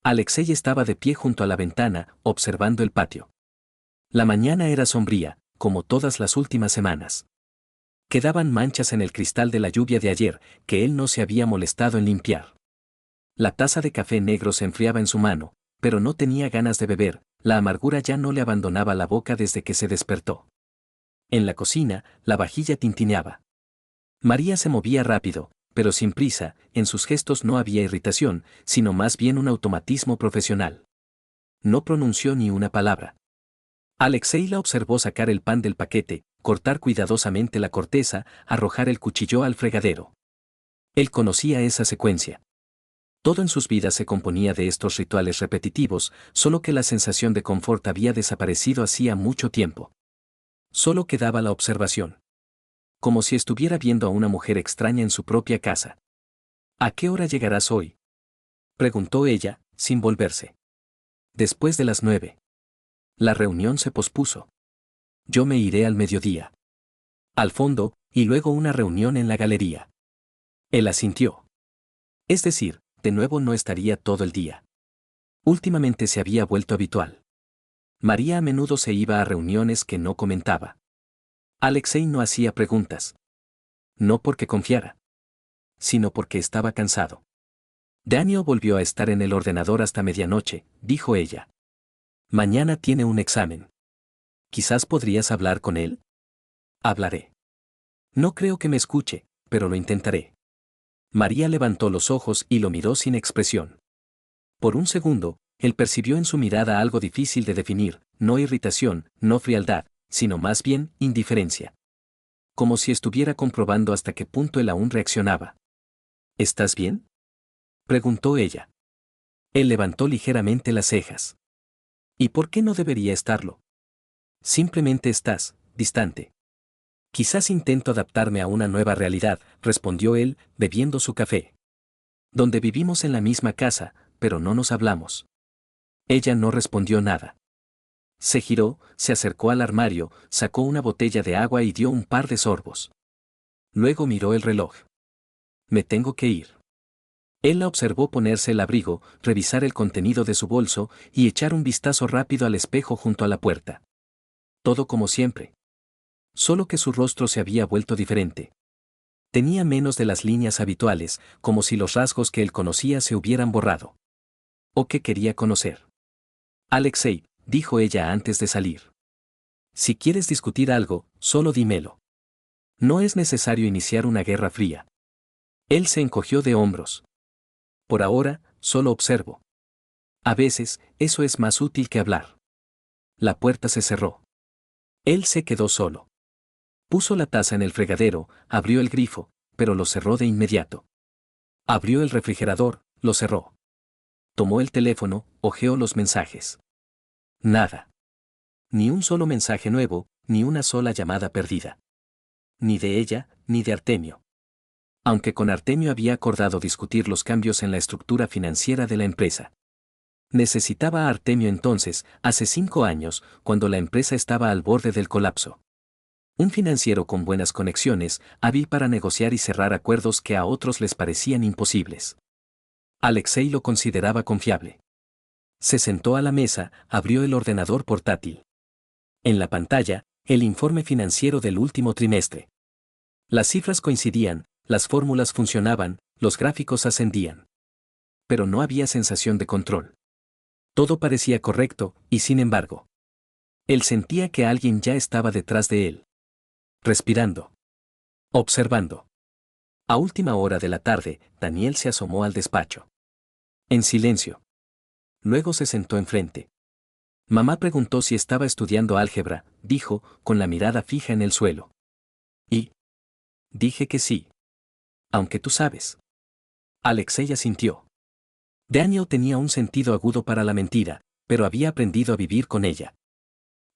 Alexei estaba de pie junto a la ventana, observando el patio. La mañana era sombría, como todas las últimas semanas. Quedaban manchas en el cristal de la lluvia de ayer, que él no se había molestado en limpiar. La taza de café negro se enfriaba en su mano, pero no tenía ganas de beber, la amargura ya no le abandonaba la boca desde que se despertó. En la cocina, la vajilla tintineaba. María se movía rápido, pero sin prisa, en sus gestos no había irritación, sino más bien un automatismo profesional. No pronunció ni una palabra. Alexei la observó sacar el pan del paquete, cortar cuidadosamente la corteza, arrojar el cuchillo al fregadero. Él conocía esa secuencia. Todo en sus vidas se componía de estos rituales repetitivos, solo que la sensación de confort había desaparecido hacía mucho tiempo. Solo quedaba la observación. Como si estuviera viendo a una mujer extraña en su propia casa. ¿A qué hora llegarás hoy?, preguntó ella, sin volverse. Después de las 9. La reunión se pospuso. Yo me iré al mediodía. Al fondo, y luego una reunión en la galería. Él asintió. Es decir, de nuevo no estaría todo el día. Últimamente se había vuelto habitual. María a menudo se iba a reuniones que no comentaba. Alexei no hacía preguntas. No porque confiara, sino porque estaba cansado. Daniel volvió a estar en el ordenador hasta medianoche, dijo ella. Mañana tiene un examen. ¿Quizás podrías hablar con él? Hablaré. No creo que me escuche, pero lo intentaré. María levantó los ojos y lo miró sin expresión. Por un segundo, él percibió en su mirada algo difícil de definir, no irritación, no frialdad, sino más bien indiferencia. Como si estuviera comprobando hasta qué punto él aún reaccionaba. ¿Estás bien?, preguntó ella. Él levantó ligeramente las cejas. ¿Y por qué no debería estarlo? Simplemente estás distante. Quizás intento adaptarme a una nueva realidad, respondió él, bebiendo su café. Donde vivimos en la misma casa, pero no nos hablamos. Ella no respondió nada. Se giró, se acercó al armario, sacó una botella de agua y dio un par de sorbos. Luego miró el reloj. Me tengo que ir. Él la observó ponerse el abrigo, revisar el contenido de su bolso y echar un vistazo rápido al espejo junto a la puerta. Todo como siempre. Solo que su rostro se había vuelto diferente. Tenía menos de las líneas habituales, como si los rasgos que él conocía se hubieran borrado. ¿O que quería conocer? Alexei, dijo ella antes de salir. Si quieres discutir algo, solo dímelo. No es necesario iniciar una guerra fría. Él se encogió de hombros. Por ahora, solo observo. A veces, eso es más útil que hablar. La puerta se cerró. Él se quedó solo. Puso la taza en el fregadero, abrió el grifo, pero lo cerró de inmediato. Abrió el refrigerador, lo cerró. Tomó el teléfono, hojeó los mensajes. Nada. Ni un solo mensaje nuevo, ni una sola llamada perdida. Ni de ella, ni de Artemio. Aunque con Artemio había acordado discutir los cambios en la estructura financiera de la empresa. Necesitaba a Artemio entonces, hace 5 años, cuando la empresa estaba al borde del colapso. Un financiero con buenas conexiones, hábil para negociar y cerrar acuerdos que a otros les parecían imposibles. Alexei lo consideraba confiable. Se sentó a la mesa, abrió el ordenador portátil. En la pantalla, el informe financiero del último trimestre. Las cifras coincidían, las fórmulas funcionaban, los gráficos ascendían. Pero no había sensación de control. Todo parecía correcto, y sin embargo, él sentía que alguien ya estaba detrás de él. Respirando. Observando. A última hora de la tarde, Daniel se asomó al despacho. En silencio. Luego se sentó enfrente. Mamá preguntó si estaba estudiando álgebra, dijo, con la mirada fija en el suelo. Y dije que sí. Aunque tú sabes. Alexei asintió. Daniel tenía un sentido agudo para la mentira, pero había aprendido a vivir con ella.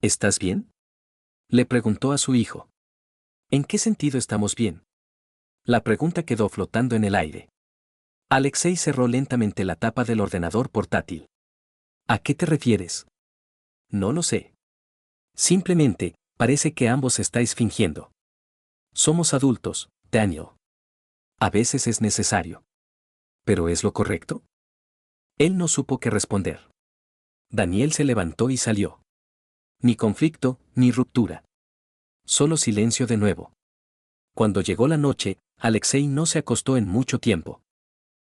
¿Estás bien?, le preguntó a su hijo. ¿En qué sentido estamos bien? La pregunta quedó flotando en el aire. Alexei cerró lentamente la tapa del ordenador portátil. ¿A qué te refieres? No lo sé. Simplemente, parece que ambos estáis fingiendo. Somos adultos, Daniel. A veces es necesario. ¿Pero es lo correcto? Él no supo qué responder. Daniel se levantó y salió. Ni conflicto, ni ruptura. Solo silencio de nuevo. Cuando llegó la noche, Alexei no se acostó en mucho tiempo.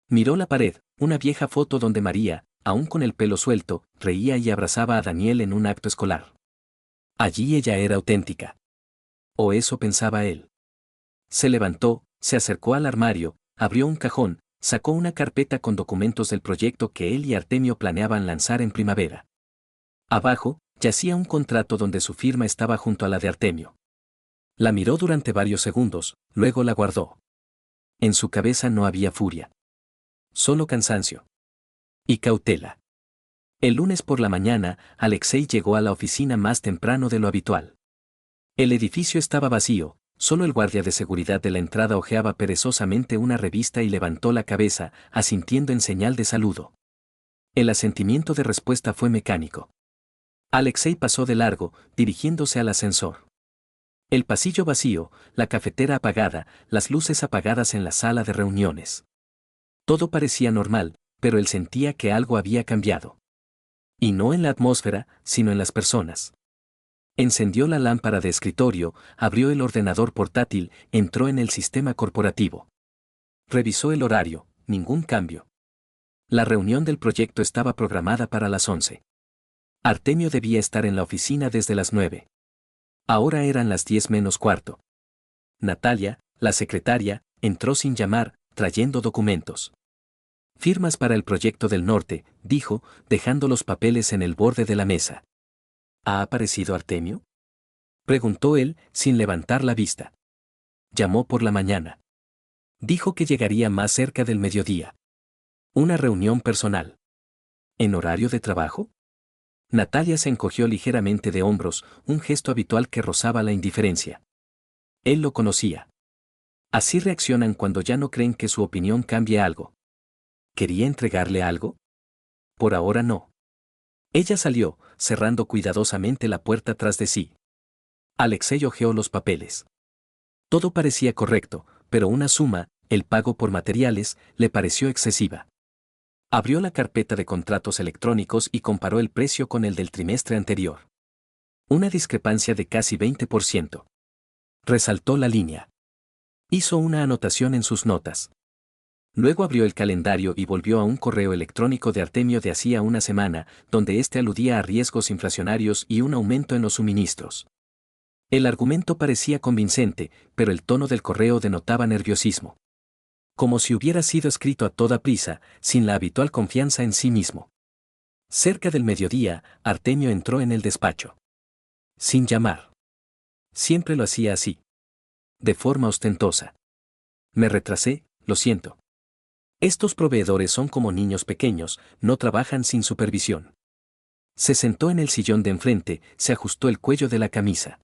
Miró la pared, una vieja foto donde María, aún con el pelo suelto, reía y abrazaba a Daniel en un acto escolar. Allí ella era auténtica. O eso pensaba él. Se levantó, se acercó al armario, abrió un cajón, sacó una carpeta con documentos del proyecto que él y Artemio planeaban lanzar en primavera. Abajo, yacía un contrato donde su firma estaba junto a la de Artemio. La miró durante varios segundos, luego la guardó. En su cabeza no había furia. Solo cansancio. Y cautela. El lunes por la mañana, Alexei llegó a la oficina más temprano de lo habitual. El edificio estaba vacío, solo el guardia de seguridad de la entrada hojeaba perezosamente una revista y levantó la cabeza, asintiendo en señal de saludo. El asentimiento de respuesta fue mecánico. Alexei pasó de largo, dirigiéndose al ascensor. El pasillo vacío, la cafetera apagada, las luces apagadas en la sala de reuniones. Todo parecía normal, pero él sentía que algo había cambiado. Y no en la atmósfera, sino en las personas. Encendió la lámpara de escritorio, abrió el ordenador portátil, entró en el sistema corporativo. Revisó el horario, ningún cambio. La reunión del proyecto estaba programada para las 11. Artemio debía estar en la oficina desde las 9. Ahora eran las 10 menos cuarto. Natalia, la secretaria, entró sin llamar, trayendo documentos. Firmas para el proyecto del norte, dijo, dejando los papeles en el borde de la mesa. ¿Ha aparecido Artemio? Preguntó él, sin levantar la vista. Llamó por la mañana. Dijo que llegaría más cerca del mediodía. Una reunión personal. ¿En horario de trabajo? Natalia se encogió ligeramente de hombros, un gesto habitual que rozaba la indiferencia. Él lo conocía. Así reaccionan cuando ya no creen que su opinión cambie algo. ¿Quería entregarle algo? Por ahora no. Ella salió, cerrando cuidadosamente la puerta tras de sí. Alexei hojeó los papeles. Todo parecía correcto, pero una suma, el pago por materiales, le pareció excesiva. Abrió la carpeta de contratos electrónicos y comparó el precio con el del trimestre anterior. Una discrepancia de casi 20%. Resaltó la línea. Hizo una anotación en sus notas. Luego abrió el calendario y volvió a un correo electrónico de Artemio de hacía una semana, donde éste aludía a riesgos inflacionarios y un aumento en los suministros. El argumento parecía convincente, pero el tono del correo denotaba nerviosismo. Como si hubiera sido escrito a toda prisa, sin la habitual confianza en sí mismo. Cerca del mediodía, Artemio entró en el despacho. Sin llamar. Siempre lo hacía así. De forma ostentosa. Me retrasé, lo siento. Estos proveedores son como niños pequeños, no trabajan sin supervisión. Se sentó en el sillón de enfrente, se ajustó el cuello de la camisa.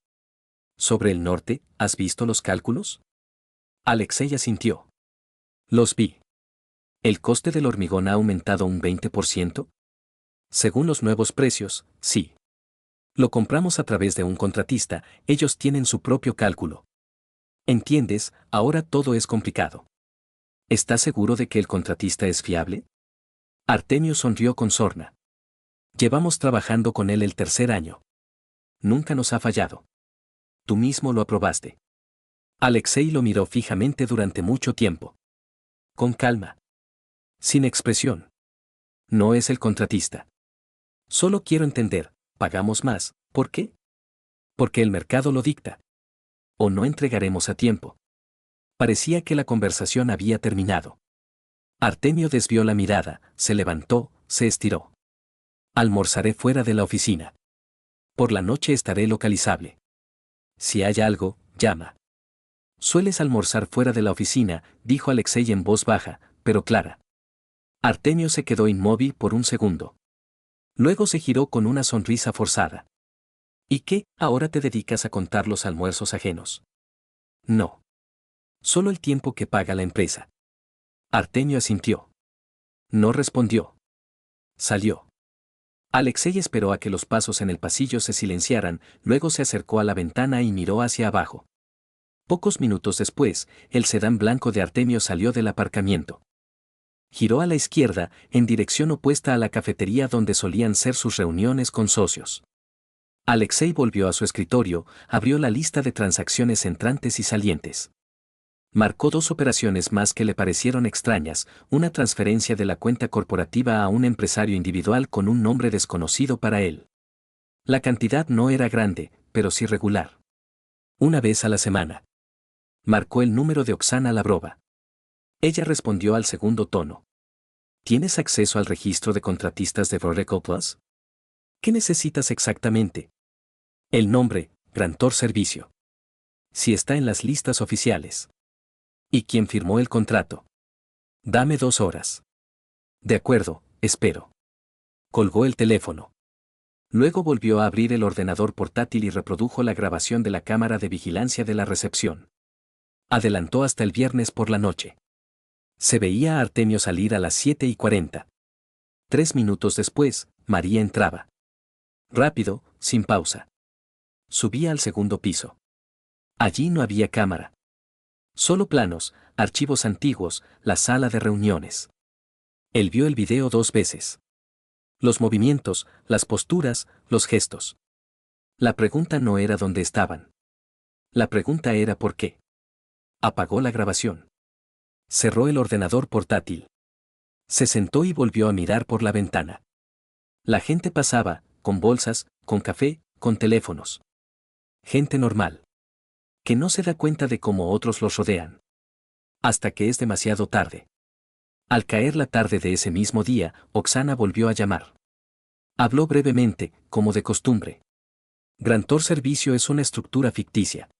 Sobre el norte, ¿has visto los cálculos? Alexei asintió. Los vi. ¿El coste del hormigón ha aumentado un 20%? Según los nuevos precios, sí. Lo compramos a través de un contratista, ellos tienen su propio cálculo. ¿Entiendes? Ahora todo es complicado. ¿Estás seguro de que el contratista es fiable? Artemio sonrió con sorna. Llevamos trabajando con él el tercer año. Nunca nos ha fallado. Tú mismo lo aprobaste. Alexei lo miró fijamente durante mucho tiempo. Con calma. Sin expresión. No es el contratista. Solo quiero entender, ¿pagamos más? ¿Por qué? Porque el mercado lo dicta. O no entregaremos a tiempo. Parecía que la conversación había terminado. Artemio desvió la mirada, se levantó, se estiró. Almorzaré fuera de la oficina. Por la noche estaré localizable. Si hay algo, llama. Sueles almorzar fuera de la oficina, dijo Alexei en voz baja, pero clara. Artemio se quedó inmóvil por un segundo. Luego se giró con una sonrisa forzada. ¿Y qué, ahora te dedicas a contar los almuerzos ajenos? No. Solo el tiempo que paga la empresa. Artemio asintió. No respondió. Salió. Alexei esperó a que los pasos en el pasillo se silenciaran, luego se acercó a la ventana y miró hacia abajo. Pocos minutos después, el sedán blanco de Artemio salió del aparcamiento. Giró a la izquierda, en dirección opuesta a la cafetería donde solían ser sus reuniones con socios. Alexei volvió a su escritorio, abrió la lista de transacciones entrantes y salientes. Marcó 2 operaciones más que le parecieron extrañas, una transferencia de la cuenta corporativa a un empresario individual con un nombre desconocido para él. La cantidad no era grande, pero sí regular. Una vez a la semana. Marcó el número de Oksana Lavrova. Ella respondió al segundo tono. ¿Tienes acceso al registro de contratistas de Foreco Plus? ¿Qué necesitas exactamente? El nombre, Grantor Servicio. Si está en las listas oficiales. ¿Y quién firmó el contrato? Dame 2 horas. De acuerdo, espero. Colgó el teléfono. Luego volvió a abrir el ordenador portátil y reprodujo la grabación de la cámara de vigilancia de la recepción. Adelantó hasta el viernes por la noche. Se veía a Artemio salir a las 7:40. 3 minutos después, María entraba. Rápido, sin pausa. Subía al segundo piso. Allí no había cámara. Solo planos, archivos antiguos, la sala de reuniones. Él vio el video 2 veces. Los movimientos, las posturas, los gestos. La pregunta no era dónde estaban. La pregunta era por qué. Apagó la grabación. Cerró el ordenador portátil. Se sentó y volvió a mirar por la ventana. La gente pasaba, con bolsas, con café, con teléfonos. Gente normal. Que no se da cuenta de cómo otros los rodean. Hasta que es demasiado tarde. Al caer la tarde de ese mismo día, Oksana volvió a llamar. Habló brevemente, como de costumbre. Grantor Servicio es una estructura ficticia.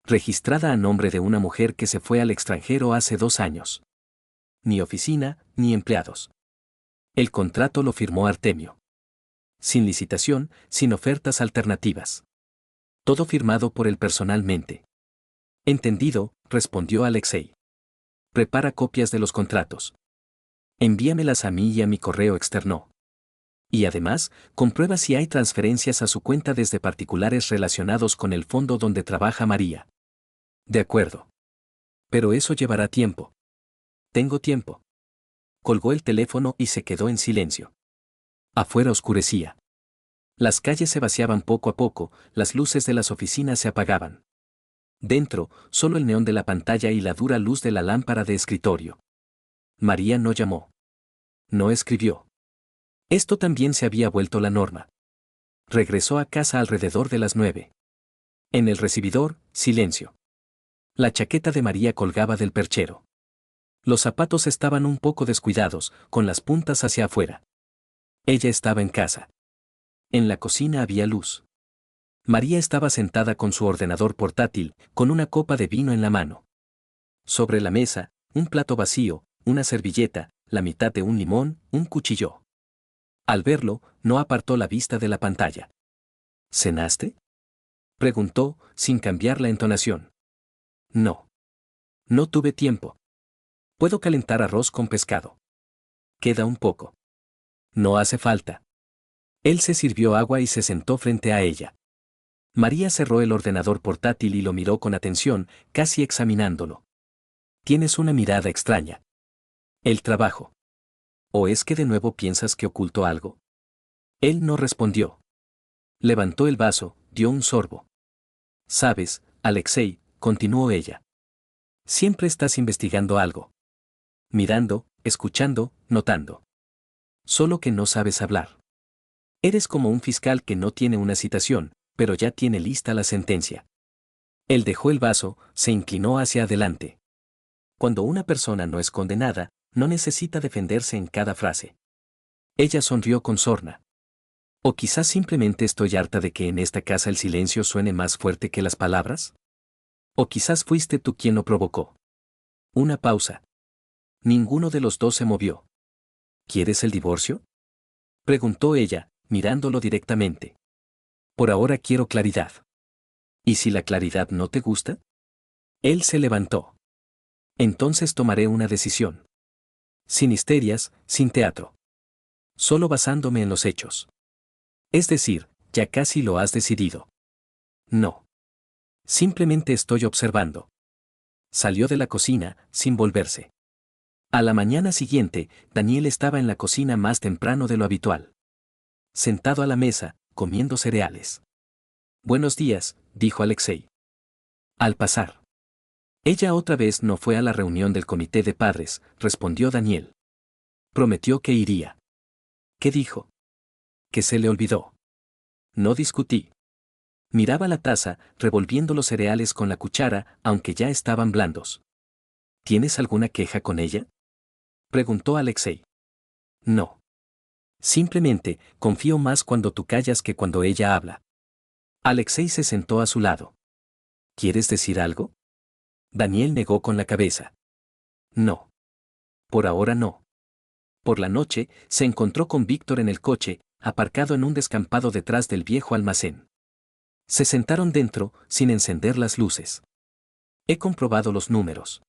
Registrada a nombre de una mujer que se fue al extranjero hace 2 años. Ni oficina, ni empleados. El contrato lo firmó Artemio. Sin licitación, sin ofertas alternativas. Todo firmado por él personalmente. Entendido, respondió Alexei. Prepara copias de los contratos. Envíamelas a mí y a mi correo externo. Y además, comprueba si hay transferencias a su cuenta desde particulares relacionados con el fondo donde trabaja María. De acuerdo. Pero eso llevará tiempo. Tengo tiempo. Colgó el teléfono y se quedó en silencio. Afuera oscurecía. Las calles se vaciaban poco a poco, las luces de las oficinas se apagaban. Dentro, solo el neón de la pantalla y la dura luz de la lámpara de escritorio. María no llamó. No escribió. Esto también se había vuelto la norma. Regresó a casa alrededor de las 9. En el recibidor, silencio. La chaqueta de María colgaba del perchero. Los zapatos estaban un poco descuidados, con las puntas hacia afuera. Ella estaba en casa. En la cocina había luz. María estaba sentada con su ordenador portátil, con una copa de vino en la mano. Sobre la mesa, un plato vacío, una servilleta, la mitad de un limón, un cuchillo. Al verlo, no apartó la vista de la pantalla. ¿Cenaste? Preguntó, sin cambiar la entonación. No. No tuve tiempo. Puedo calentar arroz con pescado. Queda un poco. No hace falta. Él se sirvió agua y se sentó frente a ella. María cerró el ordenador portátil y lo miró con atención, casi examinándolo. Tienes una mirada extraña. El trabajo. ¿O es que de nuevo piensas que oculto algo? Él no respondió. Levantó el vaso, dio un sorbo. Sabes, Alexei, continuó ella. Siempre estás investigando algo. Mirando, escuchando, notando. Solo que no sabes hablar. Eres como un fiscal que no tiene una citación, pero ya tiene lista la sentencia. Él dejó el vaso, se inclinó hacia adelante. Cuando una persona no es condenada, no necesita defenderse en cada frase. Ella sonrió con sorna. ¿O quizás simplemente estoy harta de que en esta casa el silencio suene más fuerte que las palabras? ¿O quizás fuiste tú quien lo provocó? Una pausa. Ninguno de los dos se movió. ¿Quieres el divorcio? Preguntó ella, mirándolo directamente. Por ahora quiero claridad. ¿Y si la claridad no te gusta? Él se levantó. Entonces tomaré una decisión. Sin histerias, sin teatro. Solo basándome en los hechos. Es decir, ya casi lo has decidido. No. Simplemente estoy observando. Salió de la cocina, sin volverse. A la mañana siguiente, Daniel estaba en la cocina más temprano de lo habitual. Sentado a la mesa, comiendo cereales. Buenos días, dijo Alexei. Al pasar. Ella otra vez no fue a la reunión del comité de padres, respondió Daniel. Prometió que iría. ¿Qué dijo? Que se le olvidó. No discutí. Miraba la taza, revolviendo los cereales con la cuchara, aunque ya estaban blandos. ¿Tienes alguna queja con ella? Preguntó Alexei. No. Simplemente, confío más cuando tú callas que cuando ella habla. Alexei se sentó a su lado. ¿Quieres decir algo? Daniel negó con la cabeza. No. Por ahora no. Por la noche, se encontró con Víctor en el coche, aparcado en un descampado detrás del viejo almacén. Se sentaron dentro, sin encender las luces. He comprobado los números.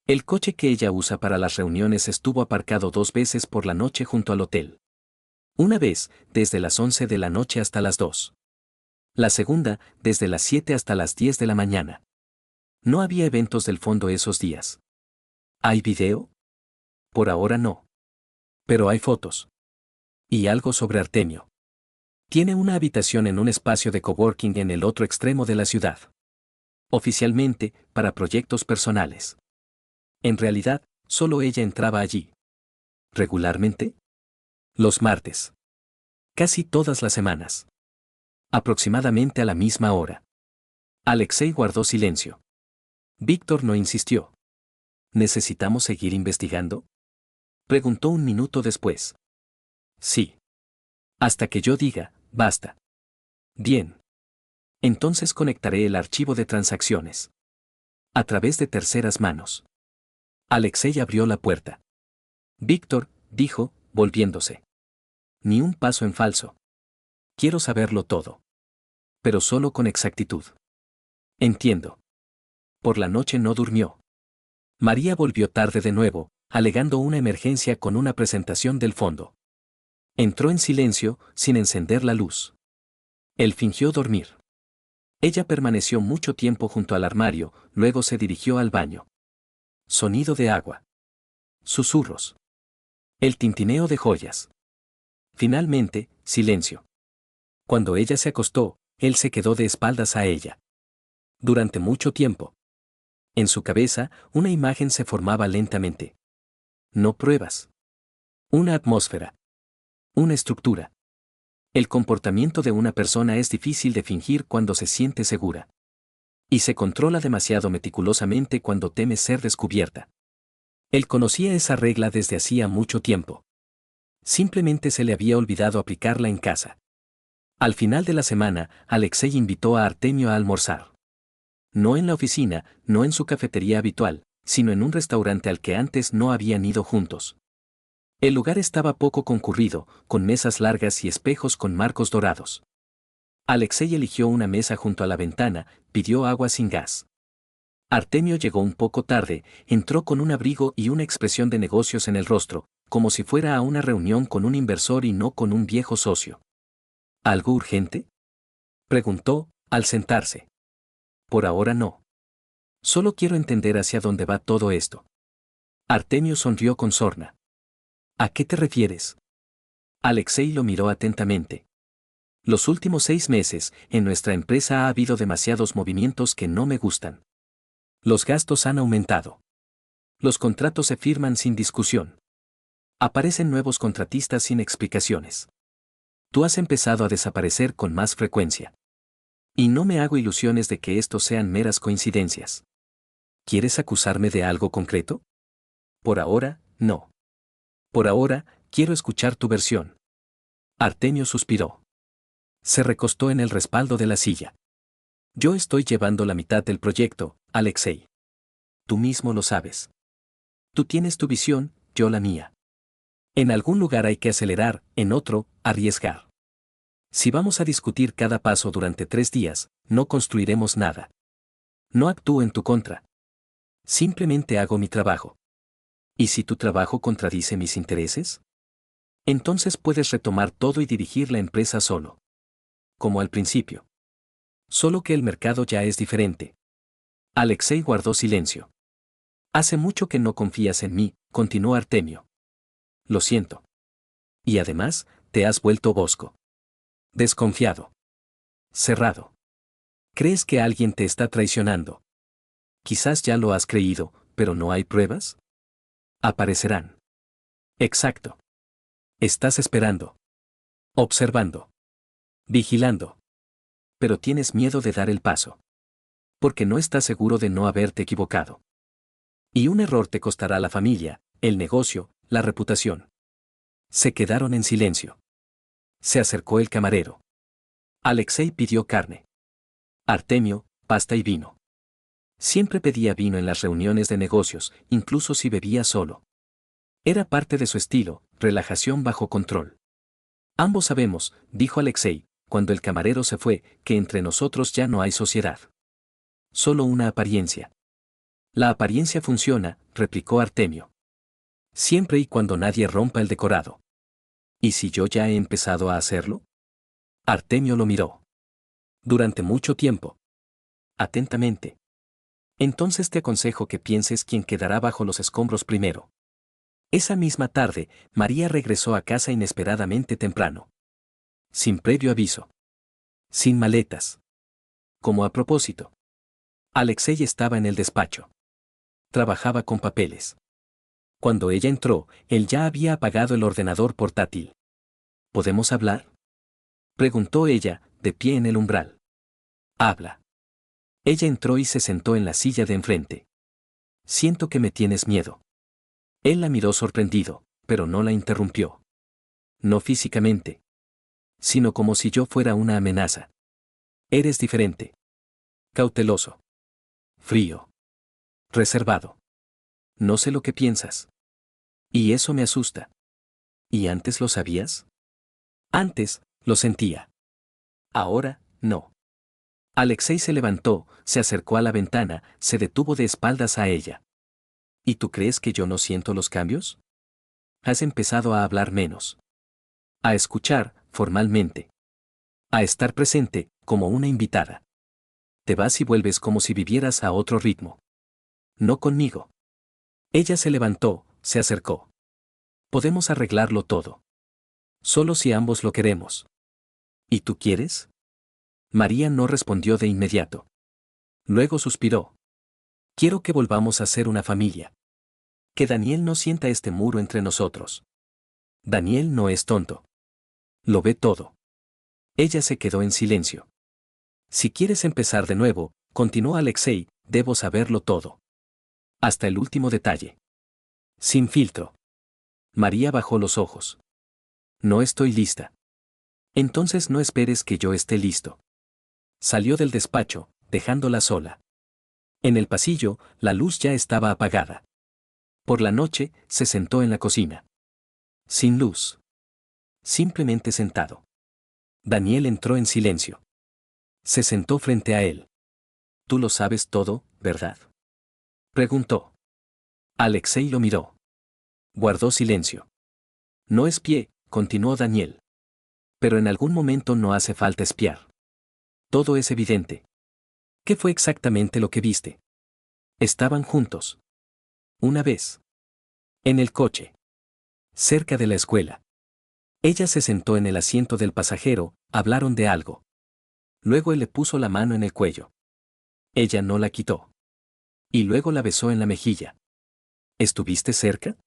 El coche que ella usa para las reuniones estuvo aparcado 2 veces por la noche junto al hotel. Una vez, desde las 11 de la noche hasta las 2. La segunda, desde las 7 hasta las 10 de la mañana. No había eventos del fondo esos días. ¿Hay video? Por ahora no. Pero hay fotos. Y algo sobre Artemio. Tiene una habitación en un espacio de coworking en el otro extremo de la ciudad. Oficialmente, para proyectos personales. En realidad, solo ella entraba allí. ¿Regularmente? Los martes. Casi todas las semanas. Aproximadamente a la misma hora. Alexei guardó silencio. Víctor no insistió. ¿Necesitamos seguir investigando? Preguntó un minuto después. Sí. Hasta que yo diga, basta. Bien. Entonces conectaré el archivo de transacciones. A través de terceras manos. Alexei abrió la puerta. Víctor, dijo, volviéndose. Ni un paso en falso. Quiero saberlo todo. Pero solo con exactitud. Entiendo. Por la noche no durmió. María volvió tarde de nuevo, alegando una emergencia con una presentación del fondo. Entró en silencio, sin encender la luz. Él fingió dormir. Ella permaneció mucho tiempo junto al armario, luego se dirigió al baño. Sonido de agua. Susurros. El tintineo de joyas. Finalmente, silencio. Cuando ella se acostó, él se quedó de espaldas a ella. Durante mucho tiempo. En su cabeza, una imagen se formaba lentamente. No pruebas. Una atmósfera. Una estructura. El comportamiento de una persona es difícil de fingir cuando se siente segura. Y se controla demasiado meticulosamente cuando teme ser descubierta. Él conocía esa regla desde hacía mucho tiempo. Simplemente se le había olvidado aplicarla en casa. Al final de la semana, Alexei invitó a Artemio a almorzar. No en la oficina, no en su cafetería habitual, sino en un restaurante al que antes no habían ido juntos. El lugar estaba poco concurrido, con mesas largas y espejos con marcos dorados. Alexei eligió una mesa junto a la ventana, pidió agua sin gas. Artemio llegó un poco tarde, entró con un abrigo y una expresión de negocios en el rostro, como si fuera a una reunión con un inversor y no con un viejo socio. ¿Algo urgente? Preguntó, al sentarse. Por ahora no. Solo quiero entender hacia dónde va todo esto. Artemio sonrió con sorna. ¿A qué te refieres? Alexei lo miró atentamente. Los últimos 6 meses, en nuestra empresa ha habido demasiados movimientos que no me gustan. Los gastos han aumentado. Los contratos se firman sin discusión. Aparecen nuevos contratistas sin explicaciones. Tú has empezado a desaparecer con más frecuencia. Y no me hago ilusiones de que estos sean meras coincidencias. ¿Quieres acusarme de algo concreto? Por ahora, no. Por ahora, quiero escuchar tu versión. Artemio suspiró. Se recostó en el respaldo de la silla. Yo estoy llevando la mitad del proyecto, Alexei. Tú mismo lo sabes. Tú tienes tu visión, yo la mía. En algún lugar hay que acelerar, en otro, arriesgar. Si vamos a discutir cada paso durante 3 días, no construiremos nada. No actúo en tu contra. Simplemente hago mi trabajo. ¿Y si tu trabajo contradice mis intereses? Entonces puedes retomar todo y dirigir la empresa solo. Como al principio. Solo que el mercado ya es diferente. Alexei guardó silencio. Hace mucho que no confías en mí, continuó Artemio. Lo siento. Y además, te has vuelto bosco. Desconfiado. Cerrado. ¿Crees que alguien te está traicionando? Quizás ya lo has creído, pero ¿no hay pruebas? Aparecerán. Exacto. Estás esperando. Observando. Vigilando. Pero tienes miedo de dar el paso. Porque no estás seguro de no haberte equivocado. Y un error te costará la familia, el negocio, la reputación. Se quedaron en silencio. Se acercó el camarero. Alexei pidió carne. Artemio, pasta y vino. Siempre pedía vino en las reuniones de negocios, incluso si bebía solo. Era parte de su estilo, relajación bajo control. Ambos sabemos, dijo Alexei, cuando el camarero se fue, que entre nosotros ya no hay sociedad. Solo una apariencia. La apariencia funciona, replicó Artemio. Siempre y cuando nadie rompa el decorado. ¿Y si yo ya he empezado a hacerlo? Artemio lo miró. Durante mucho tiempo. Atentamente. Entonces te aconsejo que pienses quién quedará bajo los escombros primero. Esa misma tarde, María regresó a casa inesperadamente temprano. Sin previo aviso. Sin maletas. Como a propósito. Alexei estaba en el despacho. Trabajaba con papeles. Cuando ella entró, él ya había apagado el ordenador portátil. ¿Podemos hablar? Preguntó ella, de pie en el umbral. Habla. Ella entró y se sentó en la silla de enfrente. Siento que me tienes miedo. Él la miró sorprendido, pero no la interrumpió. No físicamente. Sino como si yo fuera una amenaza. Eres diferente. Cauteloso. Frío. Reservado. No sé lo que piensas. Y eso me asusta. ¿Y antes lo sabías? Antes, lo sentía. Ahora, no. Alexei se levantó, se acercó a la ventana, se detuvo de espaldas a ella. ¿Y tú crees que yo no siento los cambios? Has empezado a hablar menos. A escuchar, formalmente. A estar presente, como una invitada. Te vas y vuelves como si vivieras a otro ritmo. No conmigo. Ella se levantó, se acercó. Podemos arreglarlo todo. Solo si ambos lo queremos. ¿Y tú quieres? María no respondió de inmediato. Luego suspiró. Quiero que volvamos a ser una familia. Que Daniel no sienta este muro entre nosotros. Daniel no es tonto. Lo ve todo. Ella se quedó en silencio. Si quieres empezar de nuevo, continuó Alexei, debo saberlo todo. Hasta el último detalle. Sin filtro. María bajó los ojos. No estoy lista. Entonces no esperes que yo esté listo. Salió del despacho, dejándola sola. En el pasillo, la luz ya estaba apagada. Por la noche, se sentó en la cocina. Sin luz. Simplemente sentado. Daniel entró en silencio. Se sentó frente a él. Tú lo sabes todo, ¿verdad? Preguntó. Alexei lo miró. Guardó silencio. No espié, continuó Daniel. Pero en algún momento no hace falta espiar. Todo es evidente. ¿Qué fue exactamente lo que viste? Estaban juntos. Una vez. En el coche. Cerca de la escuela. Ella se sentó en el asiento del pasajero, hablaron de algo. Luego él le puso la mano en el cuello. Ella no la quitó. Y luego la besó en la mejilla. ¿Estuviste cerca?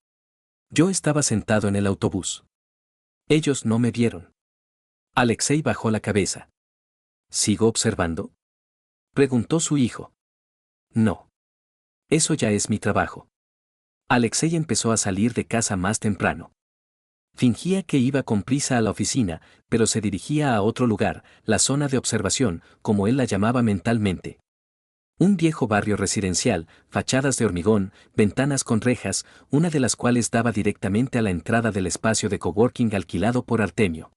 Yo estaba sentado en el autobús. Ellos no me vieron. Alexei bajó la cabeza. ¿Sigo observando? Preguntó su hijo. No. Eso ya es mi trabajo. Alexei empezó a salir de casa más temprano. Fingía que iba con prisa a la oficina, pero se dirigía a otro lugar, la zona de observación, como él la llamaba mentalmente. Un viejo barrio residencial, fachadas de hormigón, ventanas con rejas, una de las cuales daba directamente a la entrada del espacio de coworking alquilado por Artemio.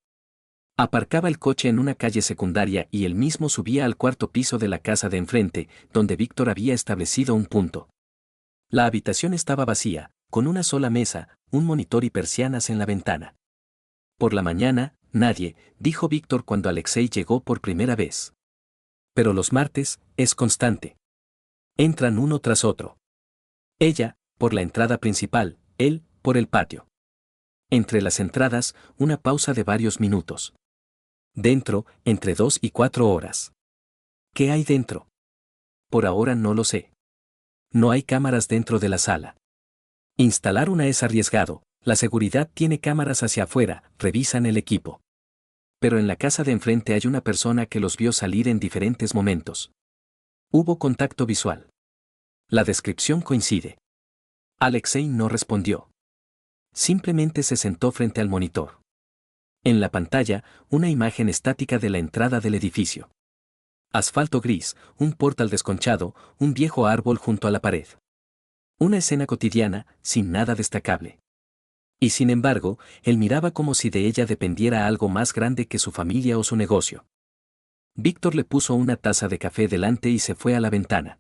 Aparcaba el coche en una calle secundaria y él mismo subía al cuarto piso de la casa de enfrente, donde Víctor había establecido un punto. La habitación estaba vacía, con una sola mesa, un monitor y persianas en la ventana. Por la mañana, nadie, dijo Víctor cuando Alexei llegó por primera vez. Pero los martes, es constante. Entran uno tras otro. Ella, por la entrada principal, Él, por el patio. Entre las entradas, una pausa de varios minutos. Dentro, entre 2 y 4 horas. ¿Qué hay dentro? Por ahora no lo sé. No hay cámaras dentro de la sala. Instalar una es arriesgado, la seguridad tiene cámaras hacia afuera, revisan el equipo. Pero en la casa de enfrente hay una persona que los vio salir en diferentes momentos. Hubo contacto visual. La descripción coincide. Alexei no respondió. Simplemente se sentó frente al monitor. En la pantalla, una imagen estática de la entrada del edificio. Asfalto gris, un portal desconchado, un viejo árbol junto a la pared. Una escena cotidiana, sin nada destacable. Y sin embargo, él miraba como si de ella dependiera algo más grande que su familia o su negocio. Víctor le puso una taza de café delante y se fue a la ventana.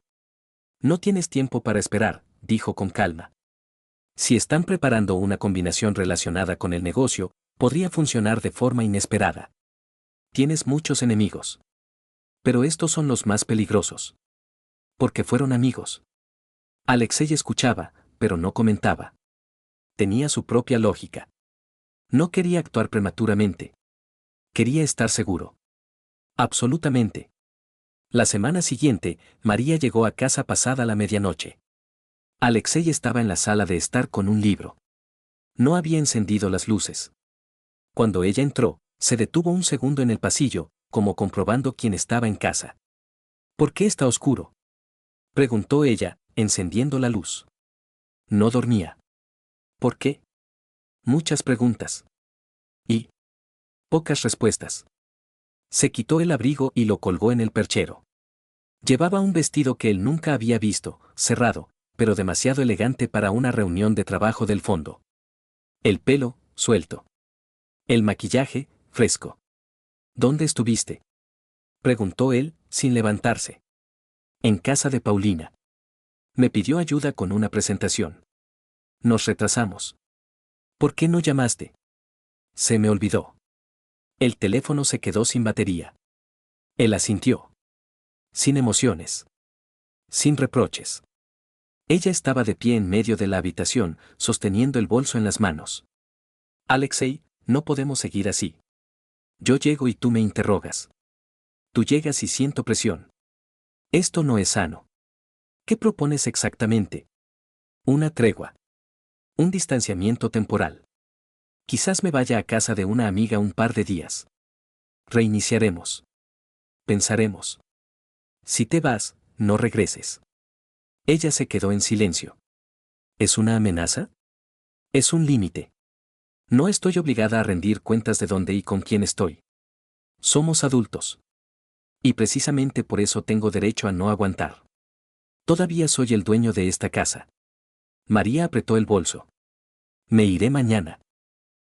No tienes tiempo para esperar, dijo con calma. Si están preparando una combinación relacionada con el negocio, podría funcionar de forma inesperada. Tienes muchos enemigos. Pero estos son los más peligrosos. Porque fueron amigos. Alexei escuchaba, pero no comentaba. Tenía su propia lógica. No quería actuar prematuramente. Quería estar seguro. Absolutamente. La semana siguiente, María llegó a casa pasada la medianoche. Alexei estaba en la sala de estar con un libro. No había encendido las luces. Cuando ella entró, se detuvo un segundo en el pasillo, como comprobando quién estaba en casa. ¿Por qué está oscuro?, preguntó ella, encendiendo la luz. No dormía. ¿Por qué? Muchas preguntas. Y pocas respuestas. Se quitó el abrigo y lo colgó en el perchero. Llevaba un vestido que él nunca había visto, cerrado, pero demasiado elegante para una reunión de trabajo del fondo. El pelo, suelto. El maquillaje, fresco. ¿Dónde estuviste?, preguntó él, sin levantarse. En casa de Paulina. Me pidió ayuda con una presentación. Nos retrasamos. ¿Por qué no llamaste? Se me olvidó. El teléfono se quedó sin batería. Él asintió. Sin emociones. Sin reproches. Ella estaba de pie en medio de la habitación, sosteniendo el bolso en las manos. Alexei, no podemos seguir así. Yo llego y tú me interrogas. Tú llegas y siento presión. Esto no es sano. ¿Qué propones exactamente? Una tregua. Un distanciamiento temporal. Quizás me vaya a casa de una amiga un par de días. Reiniciaremos. Pensaremos. Si te vas, no regreses. Ella se quedó en silencio. ¿Es una amenaza? Es un límite. No estoy obligada a rendir cuentas de dónde y con quién estoy. Somos adultos. Y precisamente por eso tengo derecho a no aguantar. Todavía soy el dueño de esta casa. María apretó el bolso. Me iré mañana.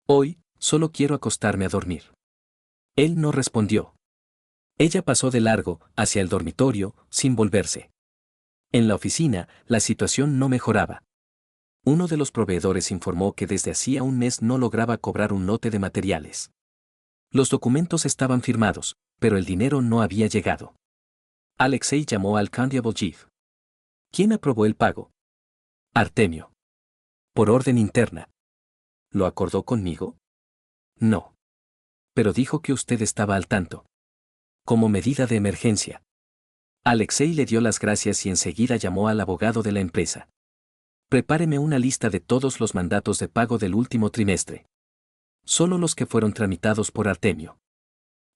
Hoy, solo quiero acostarme a dormir. Él no respondió. Ella pasó de largo, hacia el dormitorio, sin volverse. En la oficina, la situación no mejoraba. Uno de los proveedores informó que desde hacía un mes no lograba cobrar un lote de materiales. Los documentos estaban firmados, pero el dinero no había llegado. Alexei llamó al Accountable Chief. ¿Quién aprobó el pago? Artemio. Por orden interna. ¿Lo acordó conmigo? No. Pero dijo que usted estaba al tanto. Como medida de emergencia. Alexei le dio las gracias y enseguida llamó al abogado de la empresa. Prepáreme una lista de todos los mandatos de pago del último trimestre. Solo los que fueron tramitados por Artemio.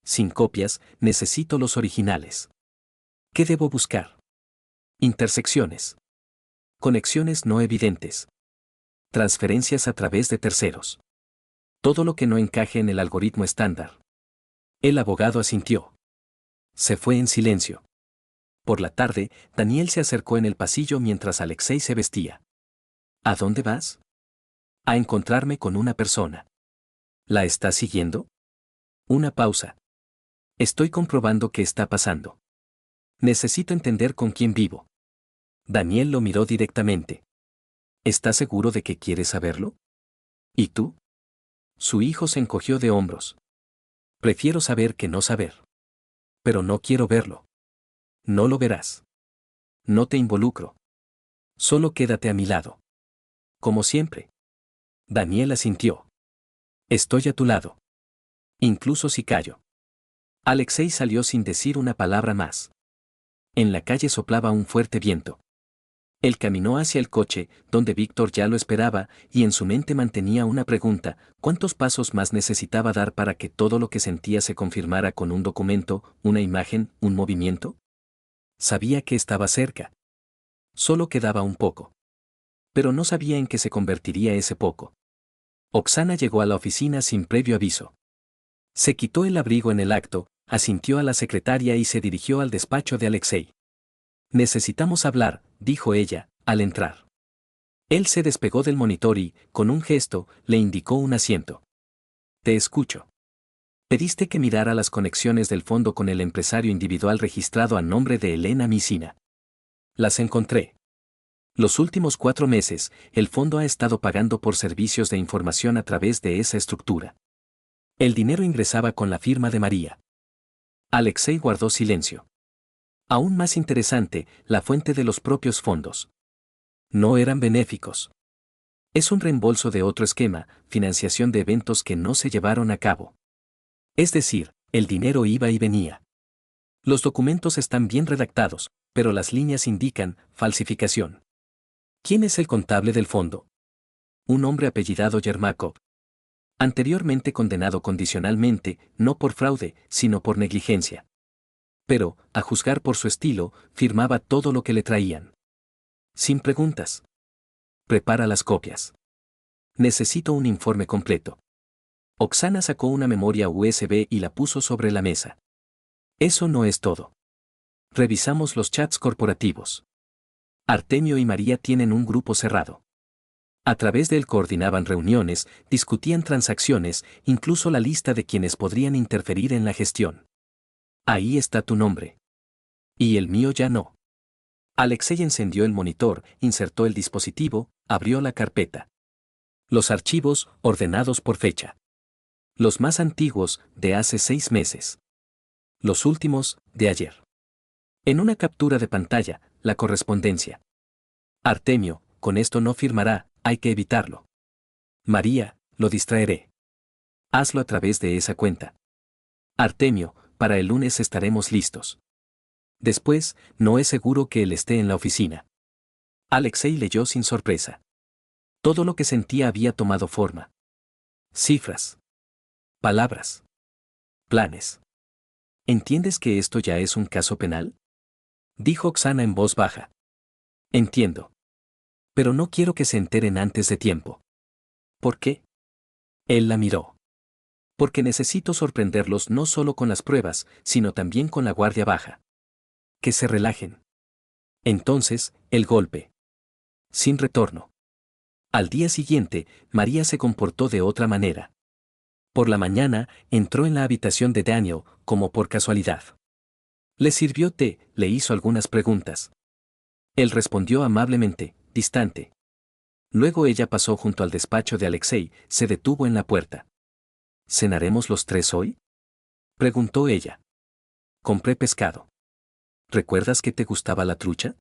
Sin copias, necesito los originales. ¿Qué debo buscar? Intersecciones. Conexiones no evidentes. Transferencias a través de terceros. Todo lo que no encaje en el algoritmo estándar. El abogado asintió. Se fue en silencio. Por la tarde, Daniel se acercó en el pasillo mientras Alexei se vestía. ¿A dónde vas? A encontrarme con una persona. ¿La estás siguiendo? Una pausa. Estoy comprobando qué está pasando. Necesito entender con quién vivo. Daniel lo miró directamente. ¿Estás seguro de que quieres saberlo? ¿Y tú? Su hijo se encogió de hombros. Prefiero saber que no saber. Pero no quiero verlo. No lo verás. No te involucro. Solo quédate a mi lado. Como siempre. Daniel asintió. Estoy a tu lado. Incluso si callo. Alexei salió sin decir una palabra más. En la calle soplaba un fuerte viento. Él caminó hacia el coche, donde Víctor ya lo esperaba, y en su mente mantenía una pregunta: ¿cuántos pasos más necesitaba dar para que todo lo que sentía se confirmara con un documento, una imagen, un movimiento? Sabía que estaba cerca. Solo quedaba un poco. Pero no sabía en qué se convertiría ese poco. Oksana llegó a la oficina sin previo aviso. Se quitó el abrigo en el acto, asintió a la secretaria y se dirigió al despacho de Alexei. Necesitamos hablar, dijo ella, al entrar. Él se despegó del monitor y, con un gesto, le indicó un asiento. Te escucho. Pediste que mirara las conexiones del fondo con el empresario individual registrado a nombre de Elena Misina. Las encontré. Los últimos 4 meses, el fondo ha estado pagando por servicios de información a través de esa estructura. El dinero ingresaba con la firma de María. Alexei guardó silencio. Aún más interesante, la fuente de los propios fondos. No eran benéficos. Es un reembolso de otro esquema, financiación de eventos que no se llevaron a cabo. Es decir, el dinero iba y venía. Los documentos están bien redactados, pero las líneas indican falsificación. ¿Quién es el contable del fondo? Un hombre apellidado Yermakov. Anteriormente condenado condicionalmente, no por fraude, sino por negligencia. Pero, a juzgar por su estilo, firmaba todo lo que le traían. Sin preguntas. Prepara las copias. Necesito un informe completo. Oksana sacó una memoria USB y la puso sobre la mesa. Eso no es todo. Revisamos los chats corporativos. Artemio y María tienen un grupo cerrado. A través de él coordinaban reuniones, discutían transacciones, incluso la lista de quienes podrían interferir en la gestión. Ahí está tu nombre. Y el mío ya no. Alexei encendió el monitor, insertó el dispositivo, abrió la carpeta. Los archivos, ordenados por fecha. Los más antiguos, de hace 6 meses. Los últimos, de ayer. En una captura de pantalla, la correspondencia. Artemio, con esto no firmará, hay que evitarlo. María, lo distraeré. Hazlo a través de esa cuenta. Artemio, para el lunes estaremos listos. Después, no es seguro que él esté en la oficina. Alexei leyó sin sorpresa. Todo lo que sentía había tomado forma. Cifras. Palabras. Planes. ¿Entiendes que esto ya es un caso penal? Dijo Oksana en voz baja. Entiendo. Pero no quiero que se enteren antes de tiempo. ¿Por qué? Él la miró. Porque necesito sorprenderlos no solo con las pruebas, sino también con la guardia baja. Que se relajen. Entonces, el golpe. Sin retorno. Al día siguiente, María se comportó de otra manera. Por la mañana, entró en la habitación de Daniel, como por casualidad. Le sirvió té, le hizo algunas preguntas. Él respondió amablemente, distante. Luego ella pasó junto al despacho de Alexei, se detuvo en la puerta. ¿Cenaremos los 3 hoy? Preguntó ella. Compré pescado. ¿Recuerdas que te gustaba la trucha?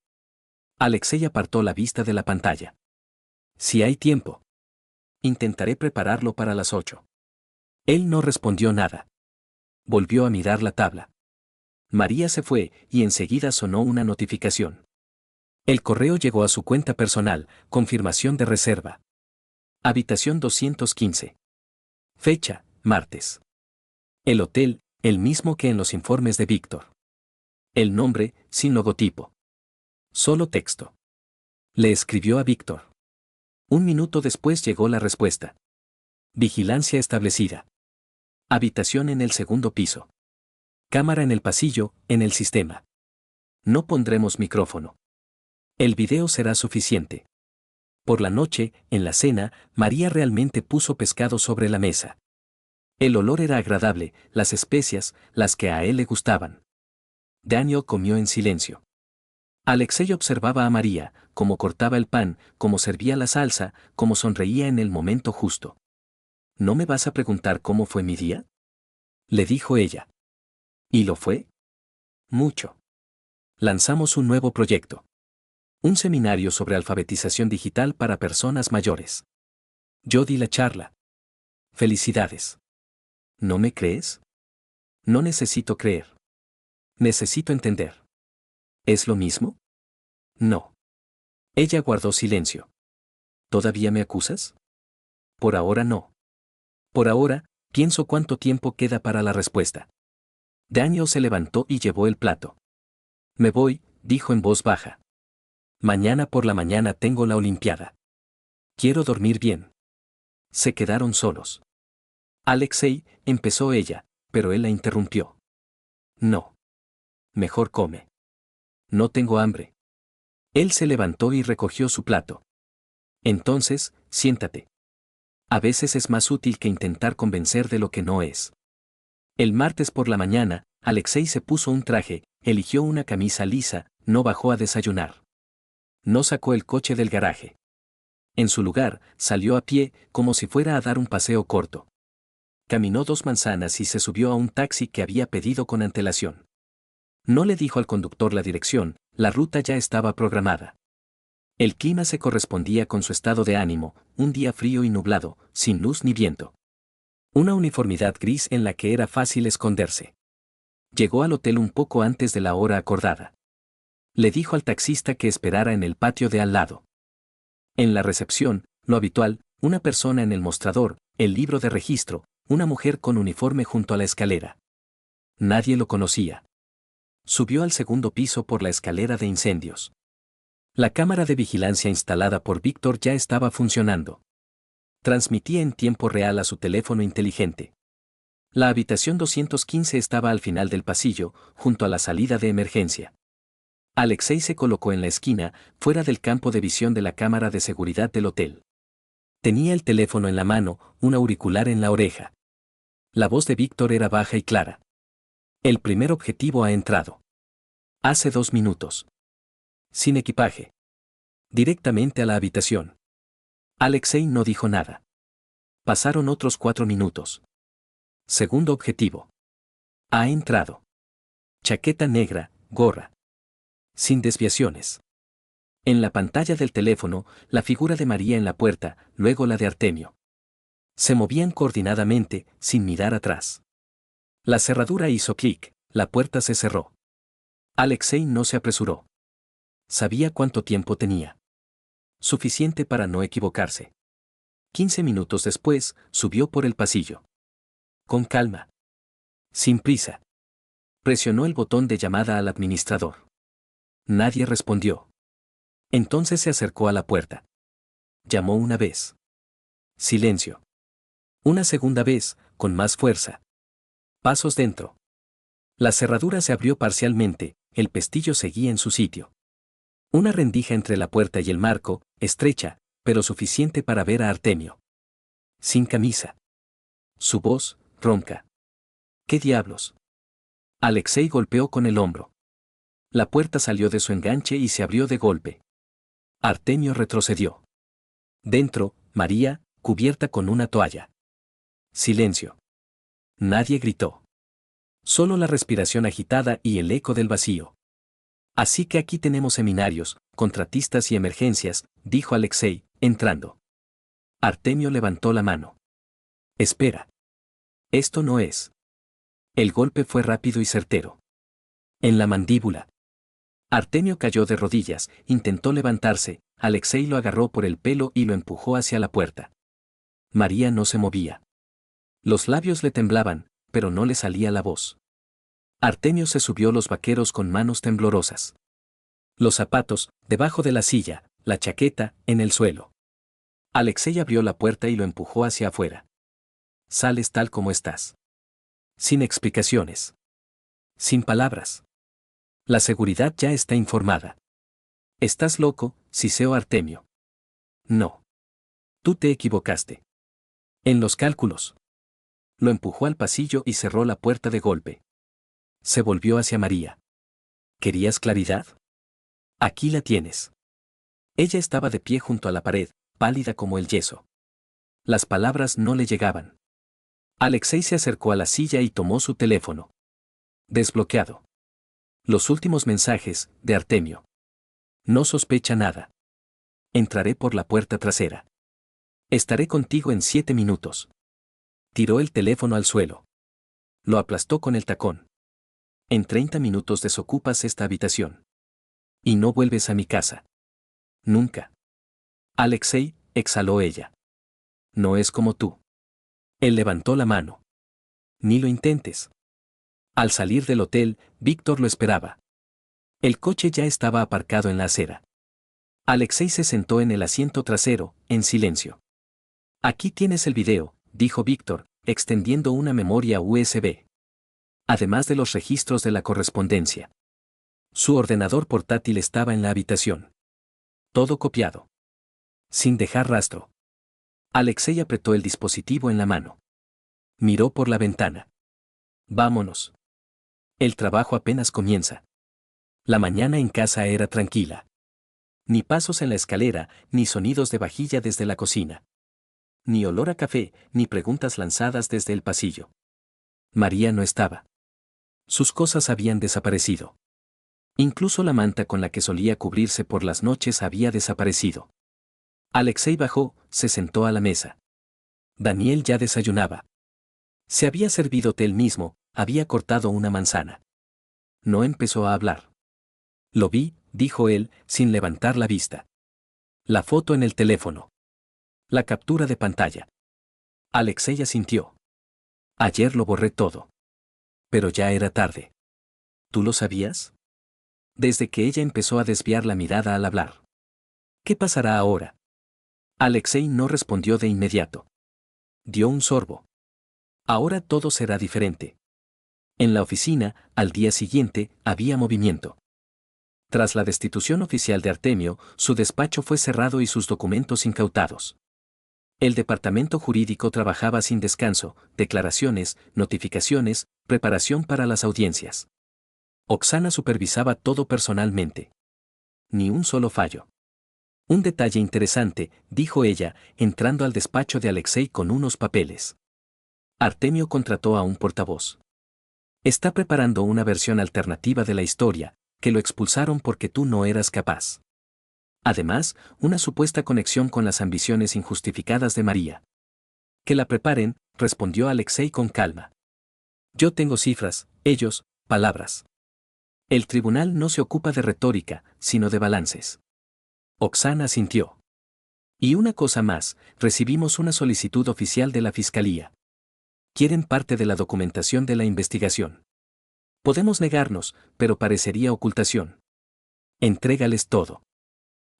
Alexei apartó la vista de la pantalla. Si hay tiempo. Intentaré prepararlo para las 8. Él no respondió nada. Volvió a mirar la tabla. María se fue y enseguida sonó una notificación. El correo llegó a su cuenta personal, confirmación de reserva. Habitación 215. Fecha, martes. El hotel, el mismo que en los informes de Víctor. El nombre, sin logotipo. Solo texto. Le escribió a Víctor. 1 minuto después llegó la respuesta. Vigilancia establecida. Habitación en el 2º piso. Cámara en el pasillo, en el sistema. No pondremos micrófono. El video será suficiente. Por la noche, en la cena, María realmente puso pescado sobre la mesa. El olor era agradable, las especias, las que a él le gustaban. Daniel comió en silencio. Alexei observaba a María, cómo cortaba el pan, cómo servía la salsa, cómo sonreía en el momento justo. ¿No me vas a preguntar cómo fue mi día? Le dijo ella. ¿Y lo fue? Mucho. Lanzamos un nuevo proyecto. Un seminario sobre alfabetización digital para personas mayores. Yo di la charla. Felicidades. ¿No me crees? No necesito creer. Necesito entender. ¿Es lo mismo? No. Ella guardó silencio. ¿Todavía me acusas? Por ahora no. Por ahora, pienso cuánto tiempo queda para la respuesta. Daniel se levantó y llevó el plato. Me voy, dijo en voz baja. Mañana por la mañana tengo la Olimpiada. Quiero dormir bien. Se quedaron solos. Alexei, empezó ella, pero él la interrumpió. No. Mejor come. No tengo hambre. Él se levantó y recogió su plato. Entonces, siéntate. A veces es más útil que intentar convencer de lo que no es. El martes por la mañana, Alexei se puso un traje, eligió una camisa lisa, no bajó a desayunar. No sacó el coche del garaje. En su lugar, salió a pie, como si fuera a dar un paseo corto. Caminó 2 manzanas y se subió a un taxi que había pedido con antelación. No le dijo al conductor la dirección, la ruta ya estaba programada. El clima se correspondía con su estado de ánimo, un día frío y nublado, sin luz ni viento. Una uniformidad gris en la que era fácil esconderse. Llegó al hotel un poco antes de la hora acordada. Le dijo al taxista que esperara en el patio de al lado. En la recepción, lo habitual, una persona en el mostrador, el libro de registro, una mujer con uniforme junto a la escalera. Nadie lo conocía. Subió al segundo piso por la escalera de incendios. La cámara de vigilancia instalada por Víctor ya estaba funcionando. Transmitía en tiempo real a su teléfono inteligente. La habitación 215 estaba al final del pasillo, junto a la salida de emergencia. Alexei se colocó en la esquina, fuera del campo de visión de la cámara de seguridad del hotel. Tenía el teléfono en la mano, un auricular en la oreja. La voz de Víctor era baja y clara. El primer objetivo ha entrado. Hace 2 minutos. Sin equipaje. Directamente a la habitación. Alexei no dijo nada. Pasaron otros 4 minutos. Segundo objetivo. Ha entrado. Chaqueta negra, gorra. Sin desviaciones. En la pantalla del teléfono, la figura de María en la puerta, luego la de Artemio. Se movían coordinadamente, sin mirar atrás. La cerradura hizo clic, la puerta se cerró. Alexei no se apresuró. Sabía cuánto tiempo tenía. Suficiente para no equivocarse. 15 minutos después, subió por el pasillo. Con calma. Sin prisa. Presionó el botón de llamada al administrador. Nadie respondió. Entonces se acercó a la puerta. Llamó una vez. Silencio. Una segunda vez, con más fuerza. Pasos dentro. La cerradura se abrió parcialmente, el pestillo seguía en su sitio. Una rendija entre la puerta y el marco, estrecha, pero suficiente para ver a Artemio. Sin camisa. Su voz, ronca. ¿Qué diablos? Alexei golpeó con el hombro. La puerta salió de su enganche y se abrió de golpe. Artemio retrocedió. Dentro, María, cubierta con una toalla. Silencio. Nadie gritó. Solo la respiración agitada y el eco del vacío. Así que aquí tenemos seminarios, contratistas y emergencias, dijo Alexei, entrando. Artemio levantó la mano. Espera. Esto no es. El golpe fue rápido y certero. En la mandíbula. Artemio cayó de rodillas, intentó levantarse, Alexei lo agarró por el pelo y lo empujó hacia la puerta. María no se movía. Los labios le temblaban, pero no le salía la voz. Artemio se subió los vaqueros con manos temblorosas. Los zapatos, debajo de la silla, la chaqueta, en el suelo. Alexei abrió la puerta y lo empujó hacia afuera. Sales tal como estás. Sin explicaciones. Sin palabras. La seguridad ya está informada. Estás loco, siseo Artemio. No. Tú te equivocaste. En los cálculos. Lo empujó al pasillo y cerró la puerta de golpe. Se volvió hacia María. ¿Querías claridad? Aquí la tienes. Ella estaba de pie junto a la pared, pálida como el yeso. Las palabras no le llegaban. Alexei se acercó a la silla y tomó su teléfono. Desbloqueado. Los últimos mensajes, de Artemio. No sospecha nada. Entraré por la puerta trasera. Estaré contigo en 7 minutos. Tiró el teléfono al suelo. Lo aplastó con el tacón. En 30 minutos desocupas esta habitación. Y no vuelves a mi casa. Nunca. Alexei, exhaló ella. No es como tú. Él levantó la mano. Ni lo intentes. Al salir del hotel, Víctor lo esperaba. El coche ya estaba aparcado en la acera. Alexei se sentó en el asiento trasero, en silencio. Aquí tienes el video, dijo Víctor, extendiendo una memoria USB. Además de los registros de la correspondencia. Su ordenador portátil estaba en la habitación. Todo copiado. Sin dejar rastro. Alexei apretó el dispositivo en la mano. Miró por la ventana. Vámonos. El trabajo apenas comienza. La mañana en casa era tranquila. Ni pasos en la escalera, ni sonidos de vajilla desde la cocina. Ni olor a café, ni preguntas lanzadas desde el pasillo. María no estaba. Sus cosas habían desaparecido. Incluso la manta con la que solía cubrirse por las noches había desaparecido. Alexei bajó, se sentó a la mesa. Daniel ya desayunaba. Se había servido té él mismo, había cortado una manzana. No empezó a hablar. Lo vi, dijo él, sin levantar la vista. La foto en el teléfono. La captura de pantalla. Alexei asintió. Ayer lo borré todo. Pero ya era tarde. ¿Tú lo sabías? Desde que ella empezó a desviar la mirada al hablar. ¿Qué pasará ahora? Alexei no respondió de inmediato. Dio un sorbo. Ahora todo será diferente. En la oficina, al día siguiente, había movimiento. Tras la destitución oficial de Artemio, su despacho fue cerrado y sus documentos incautados. El departamento jurídico trabajaba sin descanso, declaraciones, notificaciones, preparación para las audiencias. Oksana supervisaba todo personalmente. Ni un solo fallo. Un detalle interesante, dijo ella, entrando al despacho de Alexei con unos papeles. Artemio contrató a un portavoz. Está preparando una versión alternativa de la historia, que lo expulsaron porque tú no eras capaz. Además, una supuesta conexión con las ambiciones injustificadas de María. Que la preparen, respondió Alexei con calma. Yo tengo cifras, ellos, palabras. El tribunal no se ocupa de retórica, sino de balances. Oksana asintió. Y una cosa más, recibimos una solicitud oficial de la Fiscalía. Quieren parte de la documentación de la investigación. Podemos negarnos, pero parecería ocultación. Entrégales todo.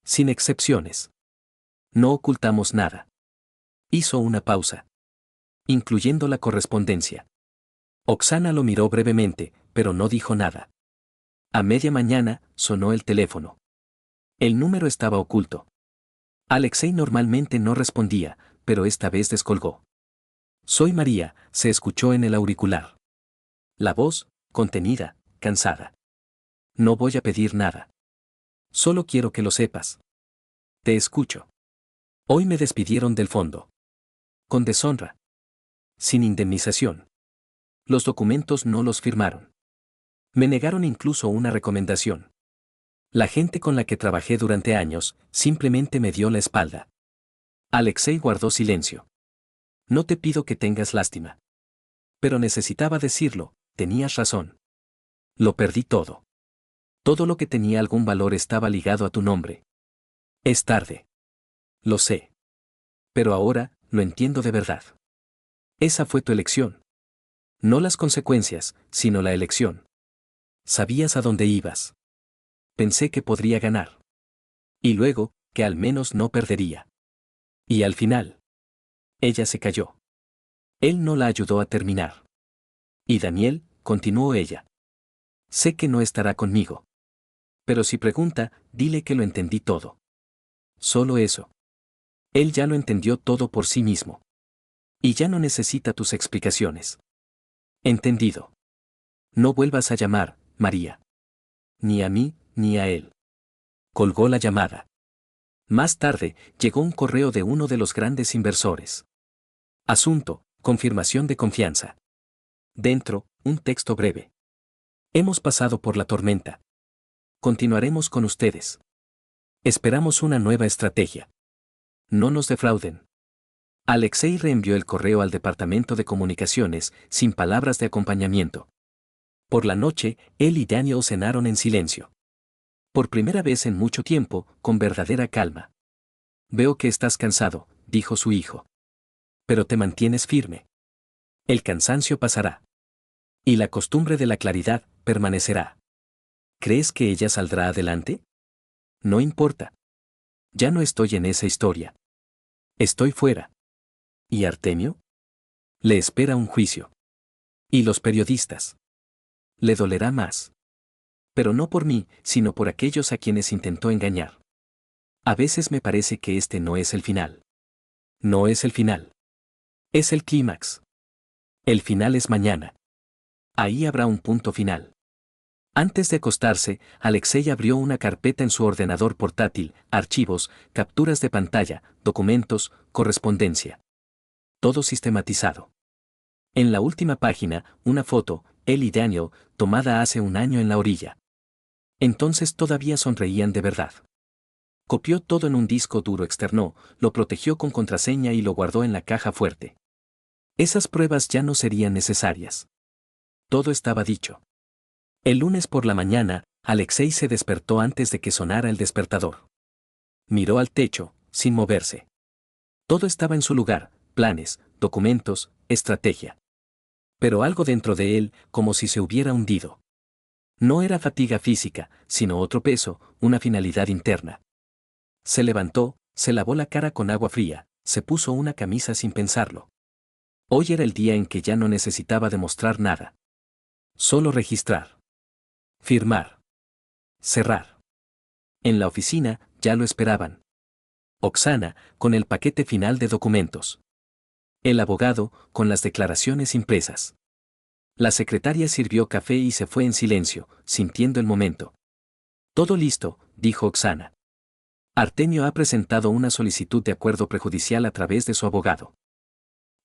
Sin excepciones. No ocultamos nada. Hizo una pausa. Incluyendo la correspondencia. Oksana lo miró brevemente, pero no dijo nada. A media mañana, sonó el teléfono. El número estaba oculto. Alexei normalmente no respondía, pero esta vez descolgó. Soy María, se escuchó en el auricular. La voz, contenida, cansada. No voy a pedir nada. Solo quiero que lo sepas. Te escucho. Hoy me despidieron del fondo. Con deshonra. Sin indemnización. Los documentos no los firmaron. Me negaron incluso una recomendación. La gente con la que trabajé durante años, simplemente me dio la espalda. Alexei guardó silencio. No te pido que tengas lástima. Pero necesitaba decirlo, tenías razón. Lo perdí todo. Todo lo que tenía algún valor estaba ligado a tu nombre. Es tarde. Lo sé. Pero ahora, lo entiendo de verdad. Esa fue tu elección. No las consecuencias, sino la elección. Sabías a dónde ibas. Pensé que podría ganar. Y luego, que al menos no perdería. Y al final. Ella se calló. Él no la ayudó a terminar. Y Daniel, continuó ella. Sé que no estará conmigo. Pero si pregunta, dile que lo entendí todo. Solo eso. Él ya lo entendió todo por sí mismo. Y ya no necesita tus explicaciones. Entendido. No vuelvas a llamar, María. Ni a mí, ni a él. Colgó la llamada. Más tarde, llegó un correo de uno de los grandes inversores. Asunto, confirmación de confianza. Dentro, un texto breve. Hemos pasado por la tormenta. Continuaremos con ustedes. Esperamos una nueva estrategia. No nos defrauden. Alexei reenvió el correo al departamento de comunicaciones, sin palabras de acompañamiento. Por la noche, él y Daniel cenaron en silencio. Por primera vez en mucho tiempo, con verdadera calma. Veo que estás cansado, dijo su hijo. Pero te mantienes firme. El cansancio pasará. Y la costumbre de la claridad permanecerá. ¿Crees que ella saldrá adelante? No importa. Ya no estoy en esa historia. Estoy fuera. ¿Y Artemio? Le espera un juicio. ¿Y los periodistas? Le dolerá más. Pero no por mí, sino por aquellos a quienes intentó engañar. A veces me parece que este no es el final. No es el final. Es el clímax. El final es mañana. Ahí habrá un punto final. Antes de acostarse, Alexei abrió una carpeta en su ordenador portátil, archivos, capturas de pantalla, documentos, correspondencia. Todo sistematizado. En la última página, una foto, él y Daniel, tomada hace un año en la orilla. Entonces todavía sonreían de verdad. Copió todo en un disco duro externo, lo protegió con contraseña y lo guardó en la caja fuerte. Esas pruebas ya no serían necesarias. Todo estaba dicho. El lunes por la mañana, Alexei se despertó antes de que sonara el despertador. Miró al techo, sin moverse. Todo estaba en su lugar, planes, documentos, estrategia. Pero algo dentro de él, como si se hubiera hundido. No era fatiga física, sino otro peso, una finalidad interna. Se levantó, se lavó la cara con agua fría, se puso una camisa sin pensarlo. Hoy era el día en que ya no necesitaba demostrar nada. Solo registrar. Firmar. Cerrar. En la oficina, ya lo esperaban. Oksana, con el paquete final de documentos. El abogado, con las declaraciones impresas. La secretaria sirvió café y se fue en silencio, sintiendo el momento. Todo listo, dijo Oksana. Artemio ha presentado una solicitud de acuerdo prejudicial a través de su abogado.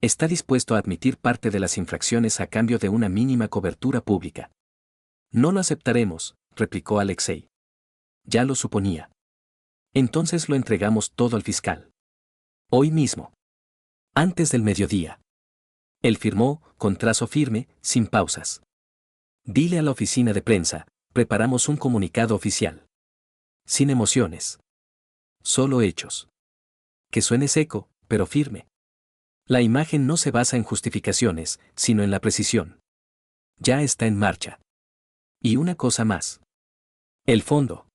Está dispuesto a admitir parte de las infracciones a cambio de una mínima cobertura pública. No lo aceptaremos, replicó Alexei. Ya lo suponía. Entonces lo entregamos todo al fiscal. Hoy mismo. Antes del mediodía. Él firmó, con trazo firme, sin pausas. Dile a la oficina de prensa, preparamos un comunicado oficial. Sin emociones. Solo hechos. Que suene seco, pero firme. La imagen no se basa en justificaciones, sino en la precisión. Ya está en marcha. Y una cosa más. El fondo.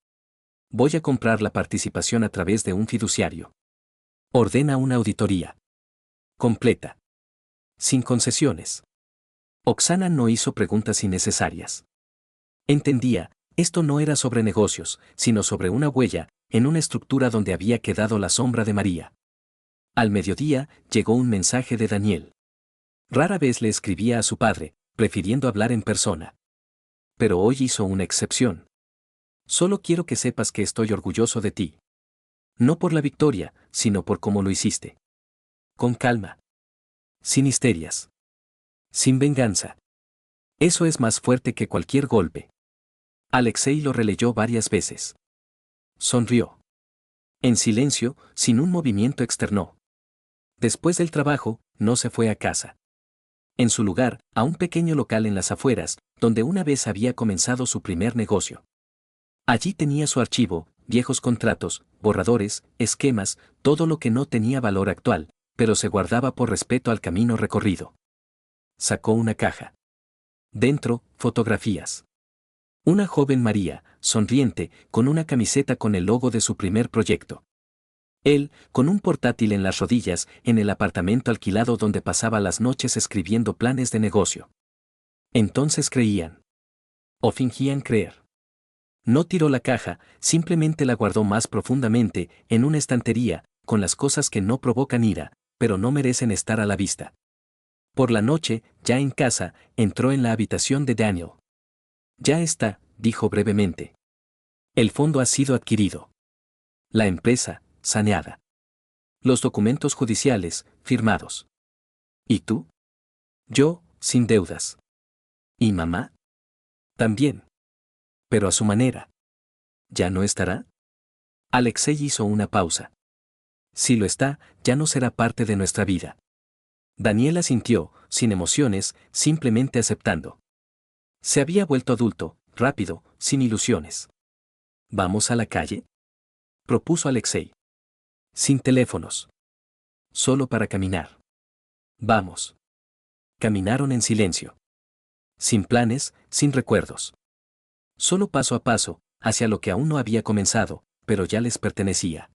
Voy a comprar la participación a través de un fiduciario. Ordena una auditoría. Completa. Sin concesiones. Oksana no hizo preguntas innecesarias. Entendía, esto no era sobre negocios, sino sobre una huella, en una estructura donde había quedado la sombra de María. Al mediodía, llegó un mensaje de Daniel. Rara vez le escribía a su padre, prefiriendo hablar en persona. Pero hoy hizo una excepción. Solo quiero que sepas que estoy orgulloso de ti. No por la victoria, sino por cómo lo hiciste. Con calma. Sin histerias. Sin venganza. Eso es más fuerte que cualquier golpe. Alexei lo releyó varias veces. Sonrió. En silencio, sin un movimiento externo. Después del trabajo, no se fue a casa. En su lugar, a un pequeño local en las afueras, donde una vez había comenzado su primer negocio. Allí tenía su archivo, viejos contratos, borradores, esquemas, todo lo que no tenía valor actual, pero se guardaba por respeto al camino recorrido. Sacó una caja. Dentro, fotografías. Una joven María, sonriente, con una camiseta con el logo de su primer proyecto. Él, con un portátil en las rodillas, en el apartamento alquilado donde pasaba las noches escribiendo planes de negocio. Entonces creían. O fingían creer. No tiró la caja, simplemente la guardó más profundamente, en una estantería, con las cosas que no provocan ira, pero no merecen estar a la vista. Por la noche, ya en casa, entró en la habitación de Daniel. Ya está, dijo brevemente. El fondo ha sido adquirido. La empresa, saneada. Los documentos judiciales, firmados. ¿Y tú? Yo, sin deudas. ¿Y mamá? También. Pero a su manera. ¿Ya no estará? Alexei hizo una pausa. Si lo está, ya no será parte de nuestra vida. Daniel asintió, sin emociones, simplemente aceptando. Se había vuelto adulto, rápido, sin ilusiones. ¿Vamos a la calle?, propuso Alexei. Sin teléfonos. Solo para caminar. Vamos. Caminaron en silencio. Sin planes, sin recuerdos. Solo paso a paso, hacia lo que aún no había comenzado, pero ya les pertenecía.